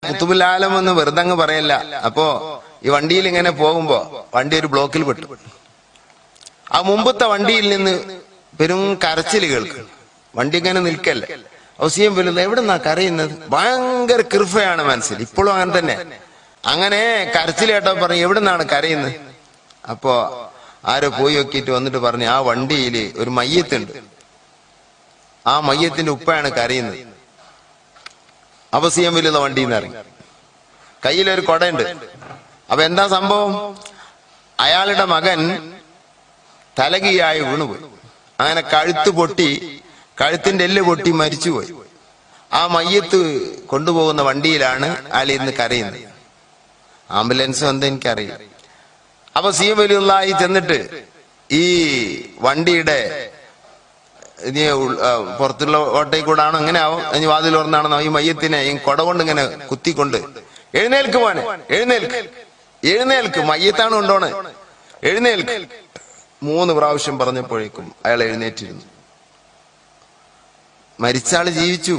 കുത്തുബുൽ ആലം എന്ന് വെറുതെ അങ്ങ് പറയല്ല. അപ്പോ ഈ വണ്ടിയിൽ ഇങ്ങനെ പോകുമ്പോ വണ്ടി ഒരു ബ്ലോക്കിൽ പെട്ടു. ആ മുമ്പത്തെ വണ്ടിയിൽ നിന്ന് പെരും കരച്ചിൽ കേൾക്കും. വണ്ടി ഇങ്ങനെ നിൽക്കല്ലേ. ഔസിയം വലുത് എവിടുന്നാ കരയുന്നത്? ഭയങ്കര കൃപയാണ് മനസ്സിൽ. ഇപ്പോഴും അങ്ങനെ തന്നെ. അങ്ങനെ കരച്ചിൽ കേട്ടോ പറഞ്ഞു എവിടുന്നാണ് കരയുന്നത്? അപ്പോ ആരോ പോയി നോക്കിയിട്ട് വന്നിട്ട് പറഞ്ഞു ആ വണ്ടിയിൽ ഒരു മയ്യത്തുണ്ട്, ആ മയ്യത്തിന്റെ ഉപ്പയാണ് കരയുന്നത്. അവസിയം വലുത വണ്ടിയിൽ നിന്ന് ഇറങ്ങി. കയ്യിലൊരു കൊടയുണ്ട്. അപ്പൊ എന്താ സംഭവം? അയാളുടെ മകൻ തലകീയായി വീണുപോയി. അങ്ങനെ കഴുത്ത് പൊട്ടി, കഴുത്തിന്റെ എല്ല് പൊട്ടി മരിച്ചുപോയി. ആ മയ്യത്ത് കൊണ്ടുപോകുന്ന വണ്ടിയിലാണ് അയാൾ ഇന്ന് കരയുന്നത്. ആംബുലൻസ് എന്താ എനിക്കറിയില്ല. അപ്പൊ സി വലിയുള്ളായി ചെന്നിട്ട് ഈ വണ്ടിയുടെ പുറത്തുള്ള ഓട്ടയിൽ കൂടാണോ എങ്ങനെ ആവും, ഇനി വാതിൽ തുറന്നാണെന്നോ ഈ മയ്യത്തിനെ ഈ കൊട കൊണ്ട് ഇങ്ങനെ കുത്തിക്കൊണ്ട് എഴുന്നേൽക്ക് മോനെ, എഴുന്നേൽക്ക്, എഴുന്നേൽക്ക്, മയ്യത്താണ് കൊണ്ടോണ്, എഴുന്നേൽക്ക് 3 പ്രാവശ്യം പറഞ്ഞപ്പോഴേക്കും അയാൾ എഴുന്നേറ്റിരുന്നു. മരിച്ചാള് ജീവിച്ചു.